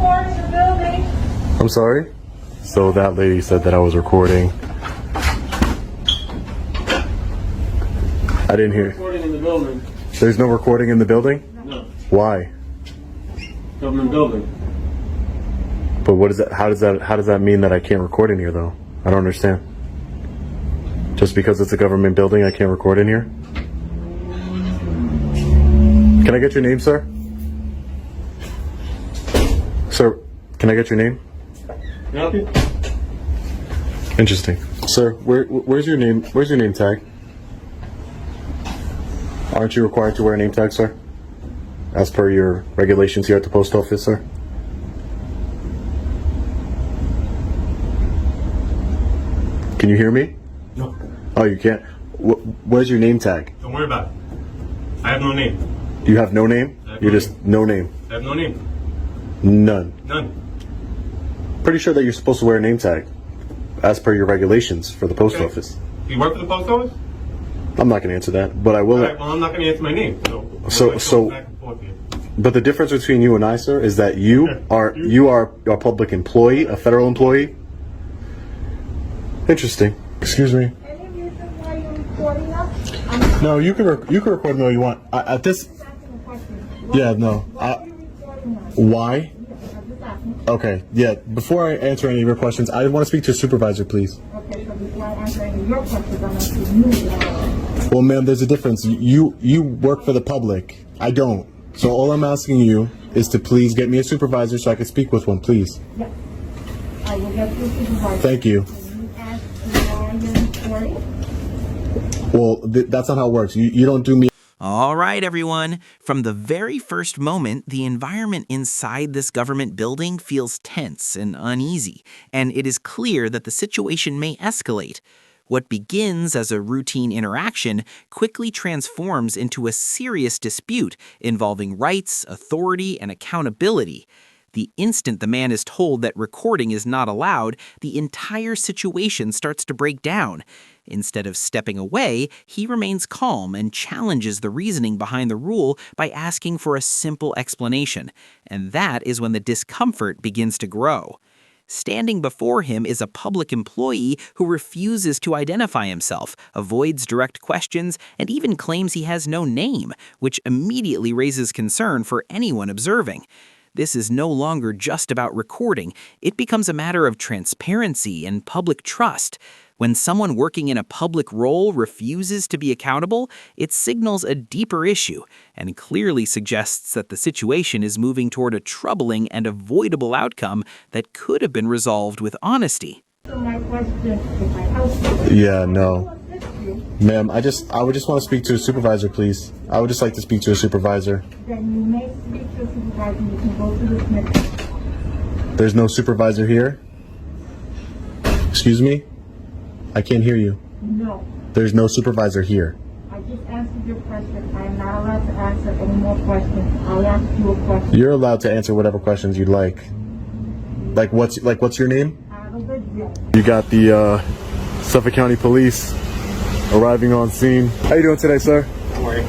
record in the building. I'm sorry? So that lady said that I was recording. I didn't hear. Recording in the building. There's no recording in the building? No. Why? Government building. But what is that? How does that mean that I can't record in here though? I don't understand. Just because it's a government building, I can't record in here? Can I get your name, sir? Sir, can I get your name? Can I help you? Interesting. Sir, where's your name? Where's your name tag? Aren't you required to wear a name tag, sir? As per your regulations here at the post office, sir? Can you hear me? No. Oh, you can't? Where's your name tag? Don't worry about it. I have no name. You have no name? I have You're no just no name? I have no name. None. None. Pretty sure that you're supposed to wear a name tag as per your regulations for the post Okay. office. Do you work for the post office? I'm not going to answer that, but I will. All right, well, I'm not going to answer my name. So- back and forth here. But the difference between you and I, sir, is that you are a public employee, a federal employee. Interesting. Excuse me. Any reason why you're recording us? No, you can record me all you want. At this, I'm asking a question. yeah, no. Why are you recording us? Why? I'm just asking. Okay, yeah. Before I answer any of your questions, I want to speak to a supervisor, please. Okay, so before I answer any of your questions, I'm asking you. Well, ma'am, there's a difference. You work for the public. I don't. So all I'm asking you is to please get me a supervisor so I can speak with one, please. Yes. I will get you a supervisor. Thank you. Can you ask why you're recording? Well, that's not how it works. You don't do me. All right, everyone. From the very first moment, the environment inside this government building feels tense and uneasy, and it is clear that the situation may escalate. What begins as a routine interaction quickly transforms into a serious dispute involving rights, authority, and accountability. The instant the man is told that recording is not allowed, the entire situation starts to break down. Instead of stepping away, he remains calm and challenges the reasoning behind the rule by asking for a simple explanation. And that is when the discomfort begins to grow. Standing before him is a public employee who refuses to identify himself, avoids direct questions, and even claims he has no name, which immediately raises concern for anyone observing. This is no longer just about recording. It becomes a matter of transparency and public trust. When someone working in a public role refuses to be accountable, it signals a deeper issue and clearly suggests that the situation is moving toward a troubling and avoidable outcome that could have been resolved with honesty. So my question, if I help you, Yeah, no. I'll assist you, Ma'am, I would just want to speak to a supervisor, please. I would just like to speak to a supervisor. then you may speak to a supervisor, you can go to the Smith. There's no supervisor here? Excuse me? I can't hear you. No. There's no supervisor here. I just answered your question. I am not allowed to answer any more questions. I'll ask you a question. You're allowed to answer whatever questions you'd like. Like what's your name? Have a good day. You got the Suffolk County Police arriving on scene. How you doing today, sir? Don't worry.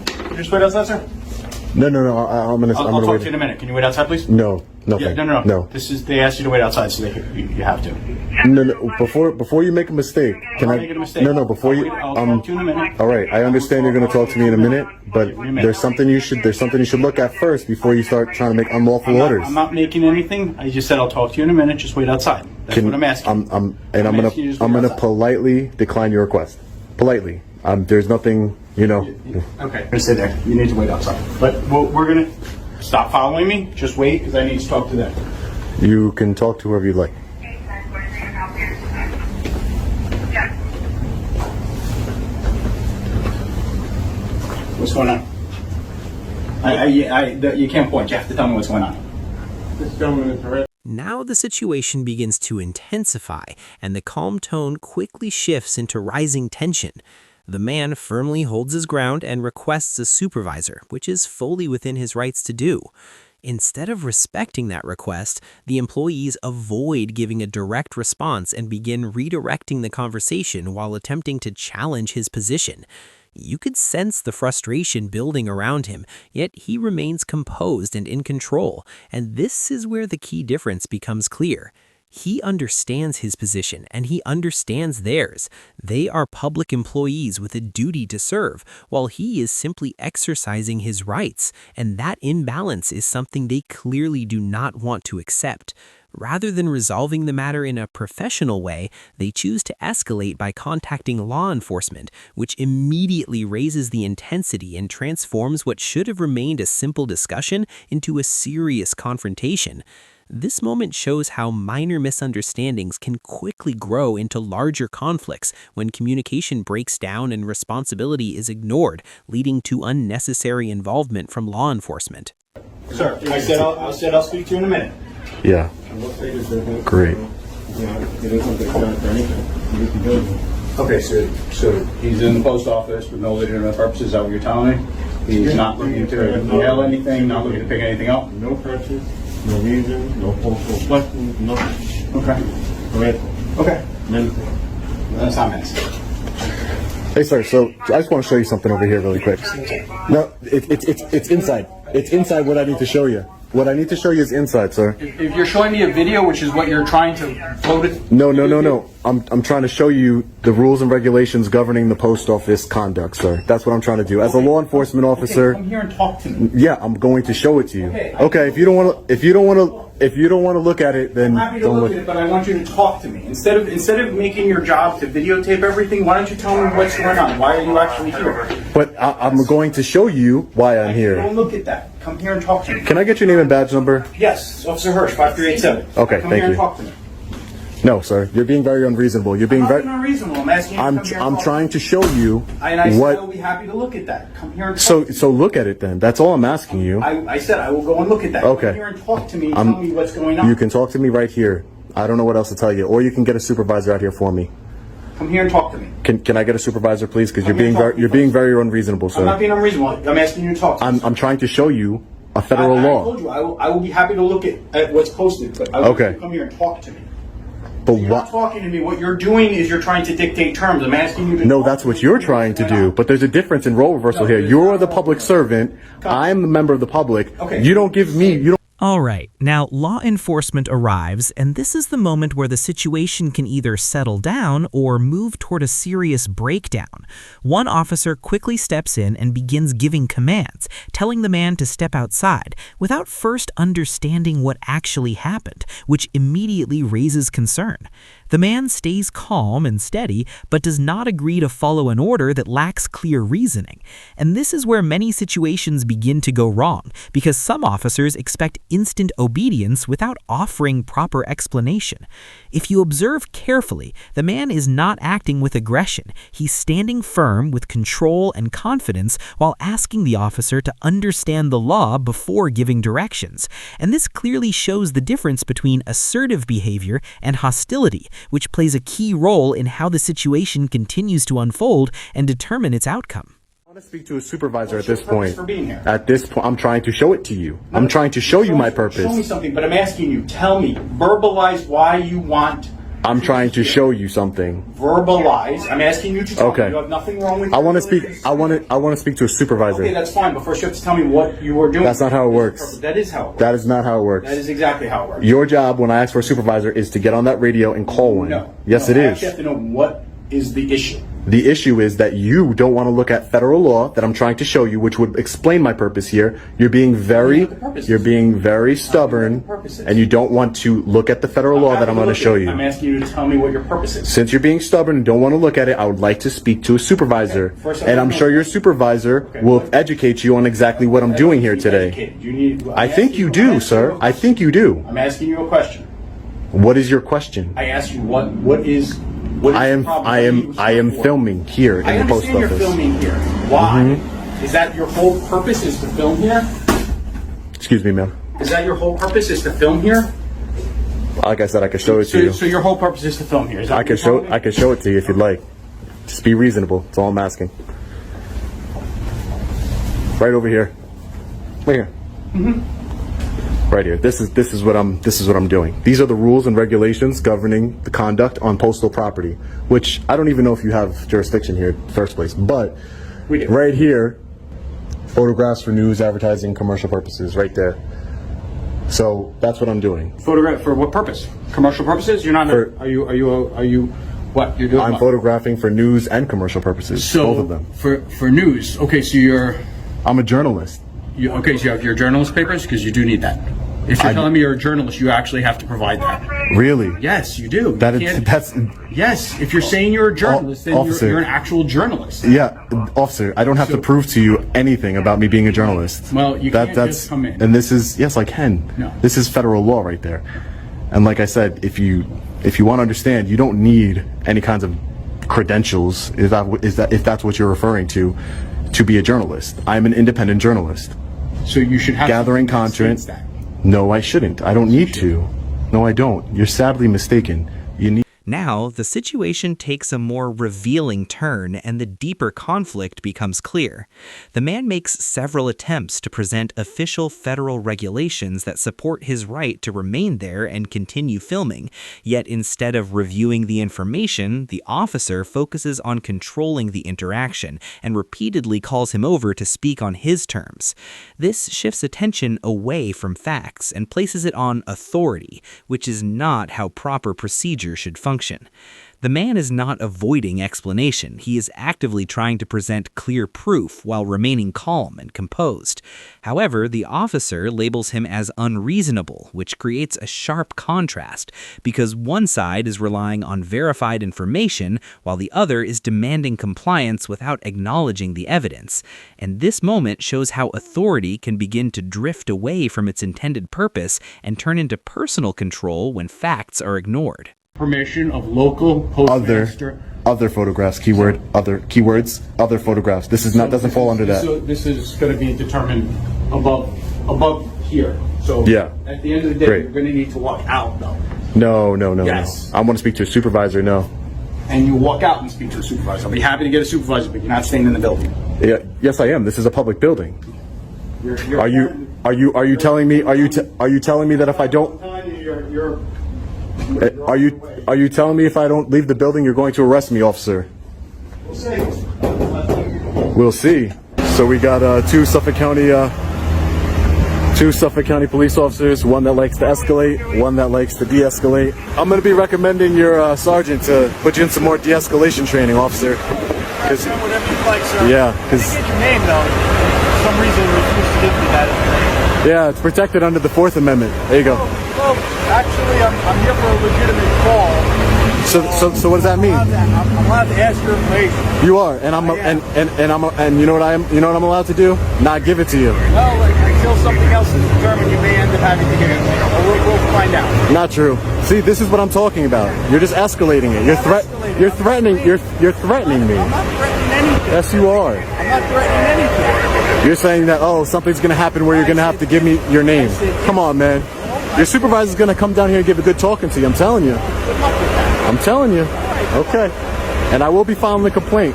Can you just wait outside, sir? No. I'm gonna I'll talk wait. to you in a minute. Can you wait outside, please? No, Yeah, thank you. no. They asked you to wait outside, so you have to. No. Before you make a mistake, can I'm I? not making a mistake. No. Before you. I'll talk to you in a minute. All right. I understand you're gonna talk to me in a minute, but there's something you should look at first before you start trying to make unlawful orders. I'm not making anything. I just said I'll talk to you in a minute. Just wait outside. That's what I'm asking. I'm asking you to just wait gonna outside. politely decline your request. Politely. There's nothing. Okay, I'm gonna stay there. You need to wait outside. But we're gonna stop following me. Just wait, because I need to talk to them. You can talk to whoever you like. What's going on? You can't point. You have to tell me what's going on. This gentleman is arrested. Now the situation begins to intensify, and the calm tone quickly shifts into rising tension. The man firmly holds his ground and requests a supervisor, which is fully within his rights to do. Instead of respecting that request, the employees avoid giving a direct response and begin redirecting the conversation while attempting to challenge his position. You could sense the frustration building around him, yet he remains composed and in control, and this is where the key difference becomes clear. He understands his position, and he understands theirs. They are public employees with a duty to serve, while he is simply exercising his rights, and that imbalance is something they clearly do not want to accept. Rather than resolving the matter in a professional way, they choose to escalate by contacting law enforcement, which immediately raises the intensity and transforms what should have remained a simple discussion into a serious confrontation. This moment shows how minor misunderstandings can quickly grow into larger conflicts when communication breaks down and responsibility is ignored, leading to unnecessary involvement from law enforcement. Sir, I said I'll speak to you in a minute. Yeah. Great. Okay, so he's in the post office with no legitimate purposes. Is that what you're telling me? He's not looking to mail anything, not looking to pick anything up? No purchase, no reason, no postal question, nothing. Okay. Correct. Okay. Nothing. That's not messy. Hey, sir. So I just want to show you something over here really quick. No, it's inside. It's inside what I need to show you. What I need to show you is inside, sir. If you're showing me a video, which is what you're trying to float it. No. I'm trying to show you the rules and regulations governing the post office conduct, sir. That's what I'm trying to do. As a law enforcement officer. Come here and talk to me. Yeah, I'm going to show it to you. Okay. If you don't want to look at it, then I'm happy to don't look at it, but I want you to talk to me. Instead of making your job to videotape everything, why don't you tell me what's going on? Why are you actually here? But I'm going to show you why I'm here. Don't look at that. Come here and talk to me. Can I get your name and badge number? Yes, Officer Hirsch, 5387. Okay, Come thank here and you. talk to me. No, sir. You're being very unreasonable. You're being I'm very. not being unreasonable. I'm asking you to come here and I'm talk trying to show you And I said what. I will be happy to look at that. Come here and talk. So look at it then. That's all I'm asking you. I said I will go and look at that. Okay. Come here and talk to me and tell me what's going on. You can talk to me right here. I don't know what else to tell you. Or you can get a supervisor out here for me. Come here and talk to me. Can I get a supervisor, please? Because Come here and talk to me you're being first. very unreasonable, sir. I'm not being unreasonable. I'm asking you to talk to me. I'm trying to show you a federal I law. told you I will be happy to look at what's posted, but I want you to come here and talk to me. But You're not what? talking to me. What you're doing is you're trying to dictate terms. I'm asking you to. No, talk that's to what me. you're trying to do. But there's a difference in role reversal No, here. there's You're not the a public role servant. Come. I'm a member of the public. Okay. You don't give me. You don't. All right, now law enforcement arrives, and this is the moment where the situation can either settle down or move toward a serious breakdown. One officer quickly steps in and begins giving commands, telling the man to step outside, without first understanding what actually happened, which immediately raises concern. The man stays calm and steady, but does not agree to follow an order that lacks clear reasoning. And this is where many situations begin to go wrong, because some officers expect instant obedience without offering proper explanation. If you observe carefully, the man is not acting with aggression. He's standing firm with control and confidence while asking the officer to understand the law before giving directions. And this clearly shows the difference between assertive behavior and hostility, which plays a key role in how the situation continues to unfold and determine its outcome. I want to speak to a supervisor at this What's your purpose point. for being here? At this point, I'm trying to show it to you. I'm trying to show you my purpose. Show me something, but I'm asking you. Tell me. Verbalize why you want. I'm trying to show you something. Verbalize. I'm asking you to tell Okay. me. You have nothing wrong with. I want to your speak. religious- I want to speak to a supervisor. Okay, that's fine. But first, you have to tell me what you are doing. That's not how it works. That is how it works. That is not how it works. That is exactly how it works. Your job when I ask for a supervisor is to get on that radio and call one. No. Yes, No, it I is. actually have to know what is the issue. The issue is that you don't want to look at federal law that I'm trying to show you, which would explain my purpose here. You're being very stubborn, and you don't want to look at the federal law that I'm going to show you. I'm asking you to tell me what your purpose is. Since you're being stubborn and don't want to look at it, I would like to speak to a supervisor. Okay. First, And I'm sure your supervisor will educate you on exactly what I'm doing here today. Educated. You need. I think you do, sir. I think you do. I'm asking you a question. What is your question? I asked you what is. I am filming here I in the post understand you're office. filming here. Why? Is that your whole purpose? Is to film here? Excuse me, ma'am. Is that your whole purpose? Is to film here? Like I said, I can show it to you. So your whole purpose is to film here. Is that I what can you're telling me? I can show it to you if you'd like. Just be reasonable. That's all I'm asking. Right over here. Right here. Right here. This is what I'm doing. These are the rules and regulations governing the conduct on postal property, which I don't even know if you have jurisdiction here in the first place. But right here, photographs for news, advertising, commercial purposes, right there. So that's what I'm doing. Photograph for what purpose? Commercial purposes? You're not. Are you? What you're doing? I'm photographing for news and commercial purposes. So both of them. For news. Okay, so I'm a journalist. Okay, so you have your journalist papers because you do need that. If you're telling me you're a journalist, you actually have to provide that. Really? Yes, you do. That's yes. If you're saying you're a journalist, then you're an actual journalist. Yeah, officer. I don't have to prove to you anything about me being a journalist. Well, you can't just come in. And this is yes, I can. No. This is federal law right there. And like I said, if you want to understand, you don't need any kinds of credentials. If that's what you're referring to be a journalist. I'm an independent journalist. So you should have gathering content. No, I shouldn't. I don't need to. No, I don't. You're sadly mistaken. You need. Now, the situation takes a more revealing turn and the deeper conflict becomes clear. The man makes several attempts to present official federal regulations that support his right to remain there and continue filming, yet instead of reviewing the information, the officer focuses on controlling the interaction and repeatedly calls him over to speak on his terms. This shifts attention away from facts and places it on authority, which is not how proper procedure should function. The man is not avoiding explanation. He is actively trying to present clear proof while remaining calm and composed. However, the officer labels him as unreasonable, which creates a sharp contrast because one side is relying on verified information while the other is demanding compliance without acknowledging the evidence. And this moment shows how authority can begin to drift away from its intended purpose and turn into personal control when facts are ignored. Permission of local postmaster. Other photographs, other keywords, other photographs. This is not doesn't fall under that. So this is going to be determined above here. So yeah. At the end of the day, Great. You're going to need to walk out though. No. Yes. No. I want to speak to a supervisor. No. And you walk out and speak to a supervisor. I'll be happy to get a supervisor, but you're not staying in the building. Yeah. Yes, I am. This is a public building. Are you telling me? Are you telling me that if I don't? Are you telling me if I don't leave the building, you're going to arrest me, officer? We'll see. So we got two Suffolk County police officers, one that likes to escalate, one that likes to de-escalate. I'm going to be recommending your sergeant to put you in some more de-escalation training, officer. Whatever you like, sir. Yeah, I didn't get your name though. For some reason, you refused to give me that. Yeah, it's protected under the 4th Amendment. There you go. Well, actually, I'm here for a legitimate call. So what does that mean? I'm allowed to ask your information. You are, and you know what I'm allowed to do? Not give it to you. Well, until something else is determined, you may end up having to give it to me. We'll find out. Not true. See, this is what I'm talking about. You're just escalating it. You're threatening me. I'm not threatening anything. Yes, you are. I'm not threatening anything. You're saying that something's gonna happen where you're gonna have to give me your name. Come on, man. Your supervisor's gonna come down here and give a good talking to you. I'm telling you. I'm telling you. Okay. And I will be filing a complaint.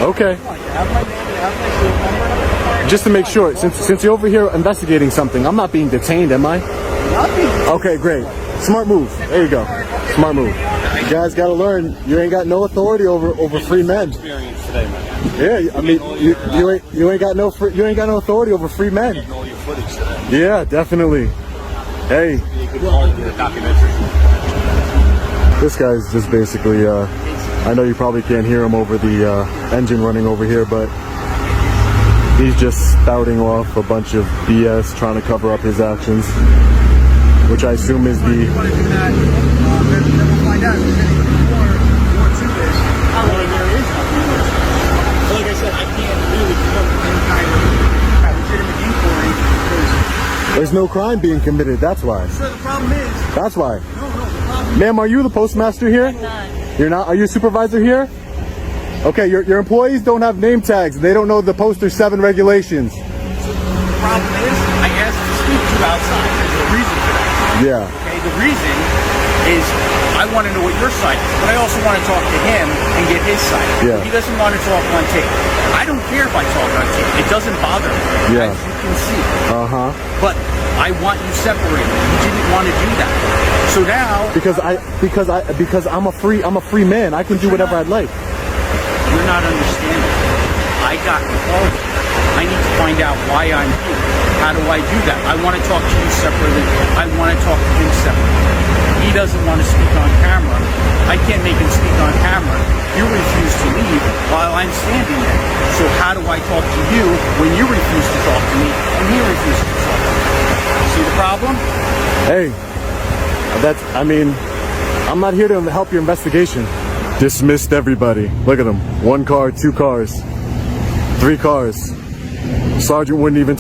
Okay. Just to make sure, since you're over here investigating something, I'm not being detained, am I? Okay, great. Smart move. There you go. Smart move. You guys gotta learn. You ain't got no authority over free men. Yeah, I mean, you ain't got no authority over free men. Yeah, definitely. Hey, this guy's just basically. I know you probably can't hear him over the engine running over here, but he's just spouting off a bunch of BS, trying to cover up his actions, which I assume is the. Like I said, I can't really come to any kind of legitimate inquiry because There's no crime being committed. That's why. the problem is. That's why. No, the problem Ma'am, are you the postmaster here? I'm not. You're not? Are you a supervisor here? Okay, your employees don't have name tags. They don't know the Poster 7 regulations. is, I asked to speak to you outside. There's a reason for that. Yeah. Okay, the reason is I want to know what your side is, but I also want to talk to him and get his side. Yeah. He doesn't want to talk on tape. I don't care if I talk on tape. It doesn't bother me, Yeah. as you can see. Uh-huh. But I want you separated. You didn't want to do that. So now Because I'm a free man. I can do whatever I'd like. you're not understanding. I got called. I need to find out why I'm here. How do I do that? I want to talk to you separately. I want to talk to him separately. He doesn't want to speak on camera. I can't make him speak on camera. You refuse to leave while I'm standing there. So how do I talk to you when you refuse to talk to me and he refuses to talk to me? See the problem? Hey, I'm not here to help your investigation. Dismissed everybody. Look at them. 1 car, 2 cars, 3 cars. Sergeant wouldn't even